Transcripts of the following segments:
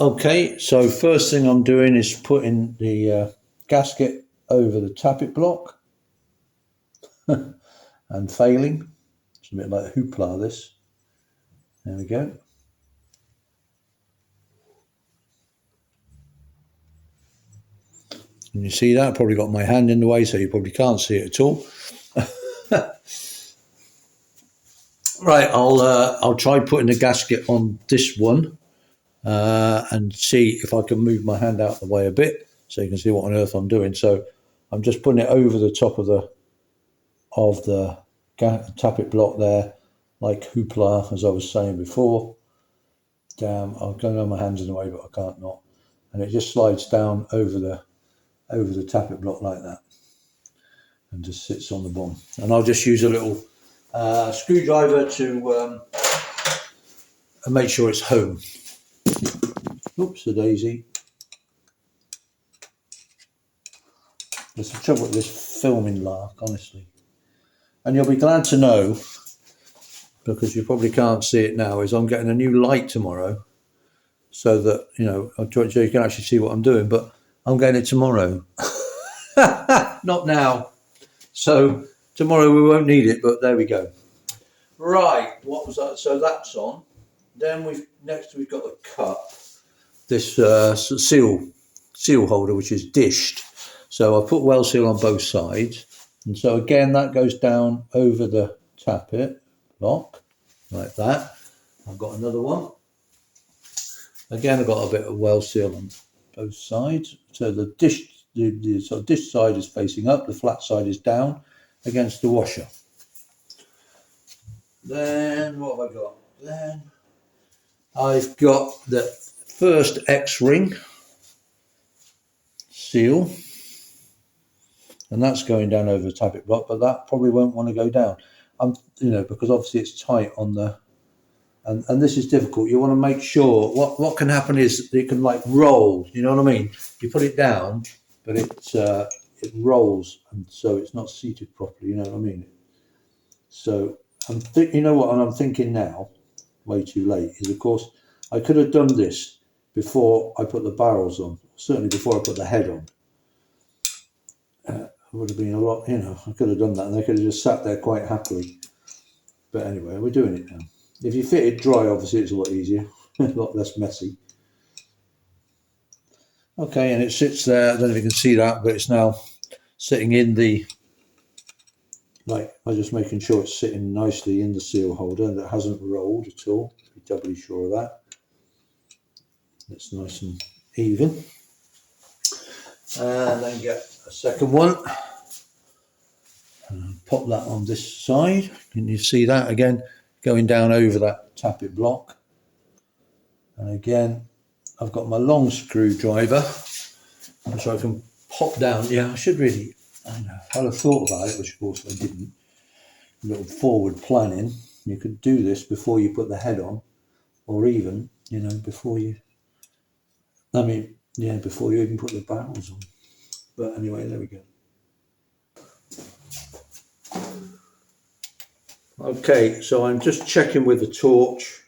Okay, so first thing I'm doing is putting the gasket over the tappet block and failing. It's a bit like hoopla this. There we go. And you see that? I probably got my hand in the way, so you probably can't see it at all. Right, I'll try putting the gasket on this one and see if I can move my hand out of the way a bit so you can see what on earth I'm doing. So I'm just putting it over the top of the tappet block there, like hoopla, as I was saying before. Damn, I'm going to have my hands in the way, but I can't not. And it just slides down over the tappet block like that, and just sits on the bottom. And I'll just use a little screwdriver to make sure it's home. Oops, a daisy. There's the trouble with this filming lark, honestly. And you'll be glad to know, because you probably can't see it now, is I'm getting a new light tomorrow, so that, you know, I'll try so you can actually see what I'm doing, but I'm getting it tomorrow. Not now. So tomorrow we won't need it, but there we go. Right, what was that? So that's on. Then we've got the cup, this seal holder, which is dished. So I put Wellseal on both sides, and so again that goes down over the tappet block like that. I've got another one. Again, I've got a bit of Wellseal on both sides. So the sort of dish side is facing up, the flat side is down against the washer. Then what have I got? Then I've got the first X-ring seal, and that's going down over the tappet block, but that probably won't want to go down. Because obviously it's tight on the, and this is difficult. You want to make sure what can happen is it can like roll. You know what I mean? You put it down, but it rolls, and so it's not seated properly. You know what I mean? So you know what? And I'm thinking now, way too late, is of course I could have done this before I put the barrels on. Certainly before I put the head on. It would have been a lot, I could have done that and they could have just sat there quite happily. But anyway, we're doing it now. If you fit it dry, obviously it's a lot easier, a lot less messy. Okay, and it sits there. I don't know if you can see that, but it's now sitting in the, I'm just making sure it's sitting nicely in the seal holder and it hasn't rolled at all. Be doubly sure of that. It's nice and even. And then get a second one. Pop that on this side. Can you see that again going down over that tappet block? And again, I've got my long screwdriver, which I can pop down. Yeah, I should really, I'd have thought about it, which of course I didn't. A little forward planning. You could do this before you put the head on, or even, before you, before you even put the barrels on. But anyway, there we go. Okay, so I'm just checking with the torch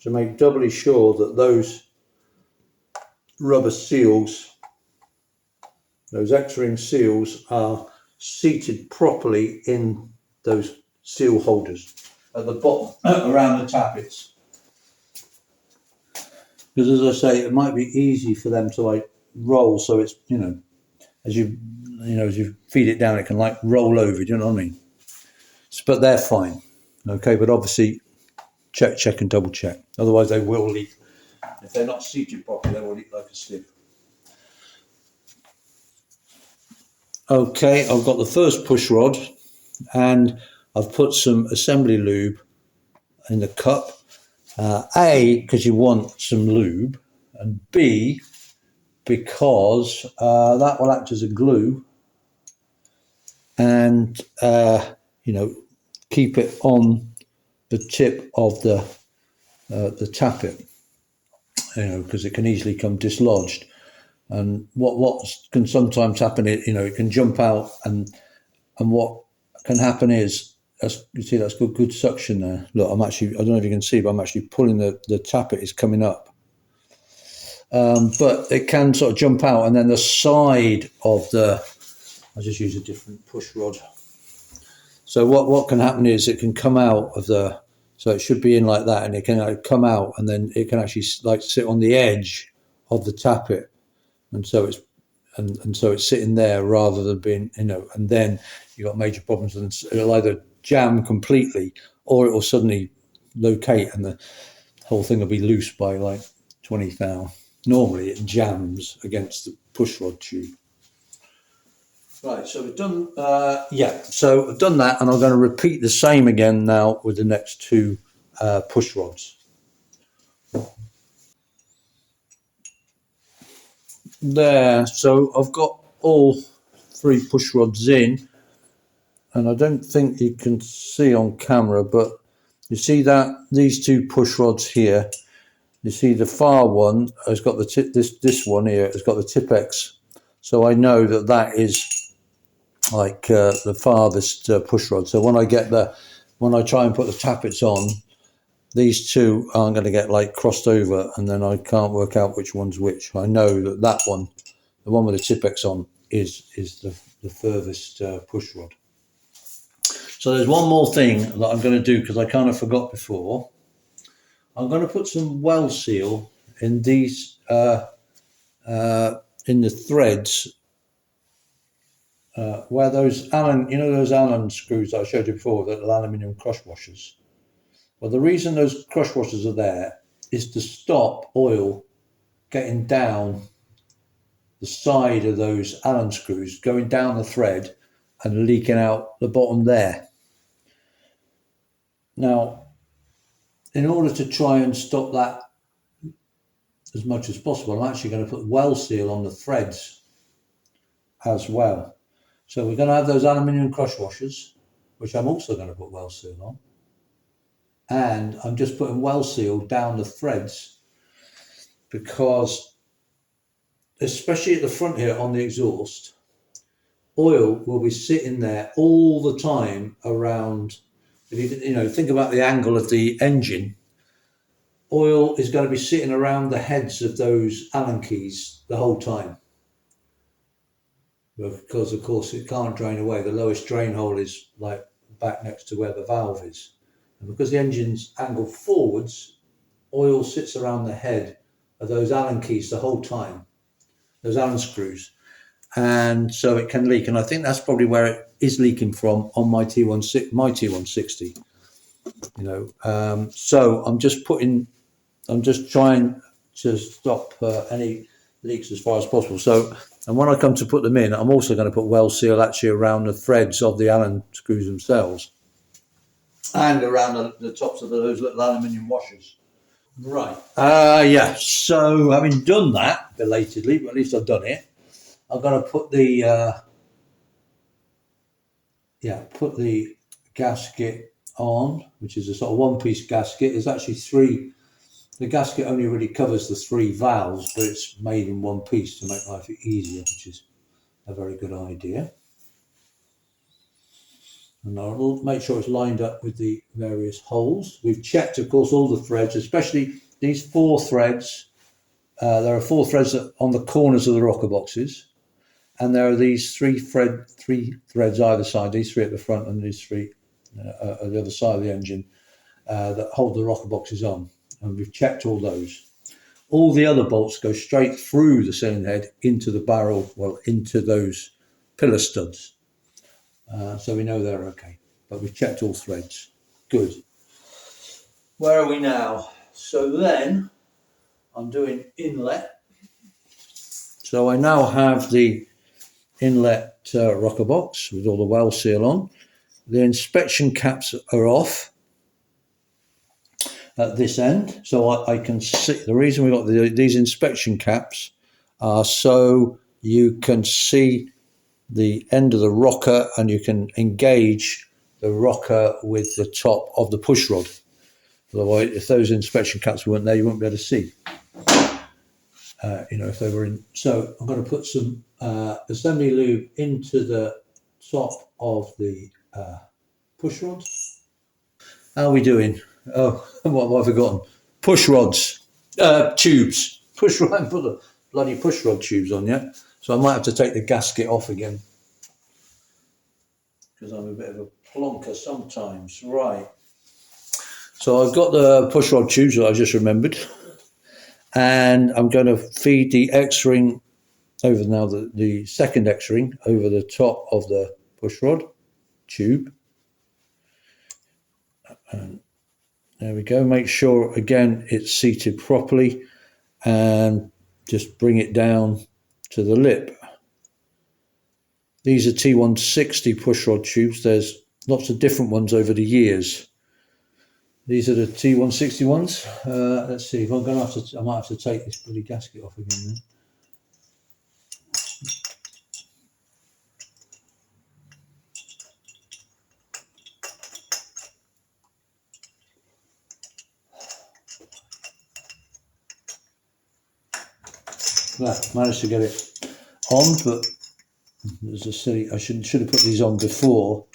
to make doubly sure that those rubber seals, those X-ring seals, are seated properly in those seal holders at the bottom, around the tappets. Because as I say, it might be easy for them to roll, so it's, as you feed it down, it can roll over, do you know what I mean? But they're fine, okay, but obviously check and double check, otherwise they will leak. If they're not seated properly, they will leak like a sieve. Okay, I've got the first push rod and I've put some assembly lube in the cup. A, because you want some lube, and B, because that will act as a glue and keep it on the tip of the tappet, because it can easily come dislodged. And what can sometimes happen is, it can jump out, and what can happen is, you see that's good suction there. Look, I don't know if you can see, but I'm actually pulling the tappet is coming up. but it can sort of jump out, and then the side of the, I'll just use a different push rod. So what can happen is it can come out of the, so it should be in like that, and it can come out, and then it can actually like sit on the edge of the tappet, and so it's and so it's sitting there rather than being, and then you've got major problems, and it'll either jam completely or it will suddenly locate, and the whole thing will be loose by like 20 thou. Normally it jams against the pushrod tube. Right, so we've done, so I've done that, and I'm going to repeat the same again now with the next two push rods. There, so I've got all three push rods in, and I don't think you can see on camera, but you see that these two push rods here, you see the far one has got the tip, this one here has got the Tipex, so I know that that is like the farthest push rod. So when I try and put the tappets on, these two aren't going to get like crossed over, and then I can't work out which one's which. I know that that one, the one with the Tipex on, is the furthest push rod. So there's one more thing that I'm going to do, because I kind of forgot before. I'm going to put some Wellseal in these in the threads where those those Allen screws that I showed you before, the aluminium crush washers. Well, the reason those crush washers are there is to stop oil getting down the side of those Allen screws, going down the thread and leaking out the bottom there. Now, in order to try and stop that as much as possible, I'm actually going to put Wellseal on the threads as well. So we're going to have those aluminium crush washers, which I'm also going to put Wellseal on. And I'm just putting Wellseal down the threads, because especially at the front here on the exhaust, oil will be sitting there all the time around. If you think about the angle of the engine, oil is going to be sitting around the heads of those Allen keys the whole time, because of course it can't drain away. The lowest drain hole is like back next to where the valve is, and because the engine's angled forwards, oil sits around the head of those Allen keys the whole time, those Allen screws, and so it can leak. And I think that's probably where it is leaking from on my T160. So I'm just trying to stop any leaks as far as possible. So, and when I come to put them in, I'm also going to put Wellseal actually around the threads of the Allen screws themselves, and around the tops of those little aluminium washers. Right. So having done that belatedly, but at least I've done it, I'm going to put the gasket on, which is a sort of one-piece gasket. There's actually three. The gasket only really covers the three valves, but it's made in one piece to make life easier, which is a very good idea. And I'll make sure it's lined up with the various holes. We've checked, of course, all the threads, especially these 4 threads. There are 4 threads on the corners of the rocker boxes, and there are these 3 threads either side, these 3 at the front and these 3 at the other side of the engine, that hold the rocker boxes on. And we've checked all those. All the other bolts go straight through the cylinder head into the barrel, into those pillar studs. So we know they're okay. But we've checked all threads. Good. Where are we now? So then I'm doing inlet. So I now have the inlet rocker box with all the Wellseal on. The inspection caps are off at this end, so I can see. The reason we got these inspection caps are so you can see the end of the rocker, and you can engage the rocker with the top of the push rod. Otherwise, if those inspection caps weren't there, you wouldn't be able to see. If they were in. So I'm going to put some assembly lube into the top of the push rod. How are we doing? Oh, what have I forgotten? Push rods, tubes. push rod, put the bloody push rod tubes on yet. So I might have to take the gasket off again. Because I'm a bit of a plonker sometimes. Right. So I've got the push rod tubes that I just remembered. And I'm going to feed the X-ring over now, the second X-ring over the top of the push rod tube. And there we go. Make sure, again, it's seated properly. And just bring it down to the lip. These are T160 pushrod tubes. There's lots of different ones over the years. These are the T160 ones. Let's see if I'm going to have to. I might have to take this bloody gasket off again then. Right, managed to get it on, but there's a silly. I should have put these on before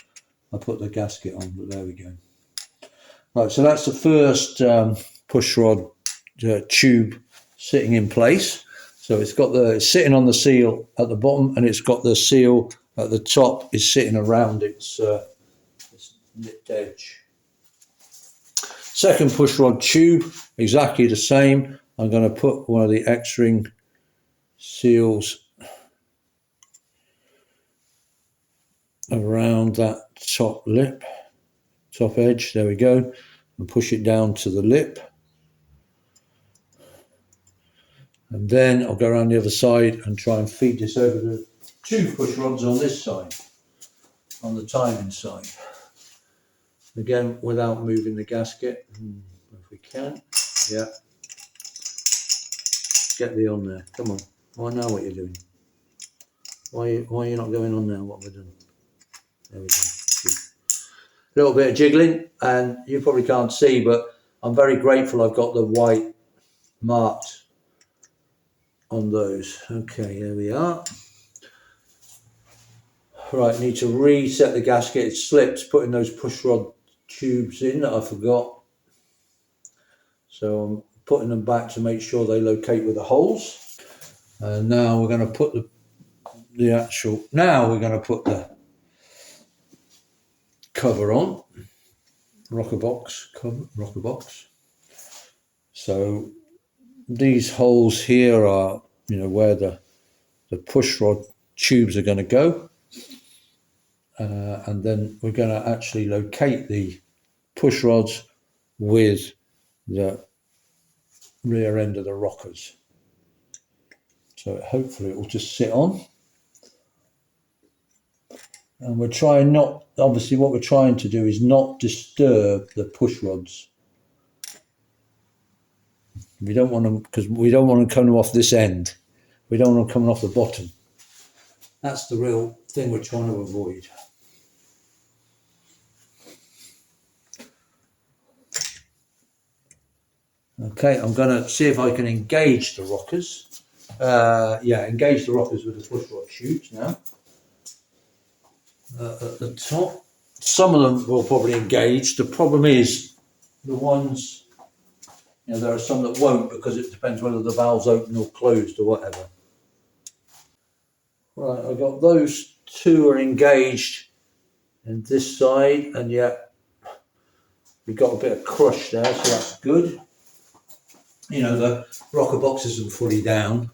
I put the gasket on. But there we go. Right, so that's the first pushrod tube sitting in place. So it's got it's sitting on the seal at the bottom, and it's got the seal at the top is sitting around its nipped edge. Second pushrod tube, exactly the same. I'm going to put one of the X-ring seals around that top lip, top edge. There we go, and push it down to the lip. And then I'll go around the other side and try and feed this over the two push rods on this side, on the timing side. Again, without moving the gasket, if we can. Yeah. Get the on there. Come on. I know what you're doing. Why are you not going on there? What we're doing? There we go. A little bit of jiggling, and you probably can't see, but I'm very grateful I've got the white marked on those. Okay, there we are. Right, need to reset the gasket. It slipped putting those pushrod tubes in that I forgot. So I'm putting them back to make sure they locate with the holes. And now we're going to put now we're going to put the cover on. Rocker box cover, rocker box. So these holes here are, where the pushrod tubes are going to go. And then we're going to actually locate the push rods with the rear end of the rockers. So hopefully it will just sit on. And we're trying not, obviously what we're trying to do is not disturb the push rods. We don't want them, because we don't want them coming off this end. We don't want them coming off the bottom. That's the real thing we're trying to avoid. Okay, I'm going to see if I can engage the rockers. Engage the rockers with the push rod tubes now. At the top. Some of them will probably engage. The problem is the ones, there are some that won't, because it depends whether the valve's open or closed or whatever. Right, I've got those two are engaged in this side, and yet we've got a bit of crush there, so that's good. The rocker box isn't fully down.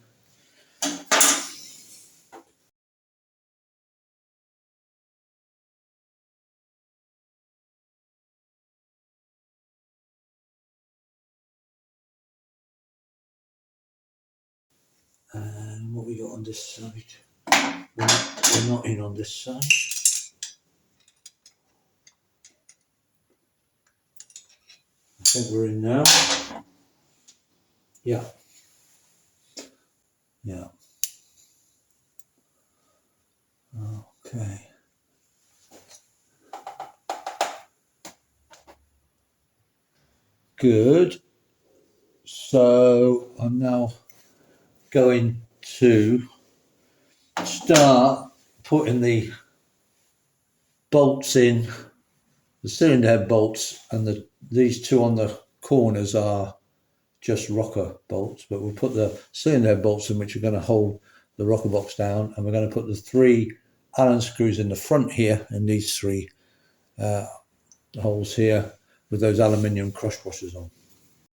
And what we got on this side? We're not in on this side. I think we're in now. Yeah. Yeah. Okay. Good. So I'm now going to start putting the bolts in, the cylinder head bolts, and these two on the corners are just rocker bolts, but we'll put the cylinder head bolts in, which are going to hold the rocker box down, and we're going to put the 3 Allen screws in the front here, and these 3 holes here with those aluminium crush washers on.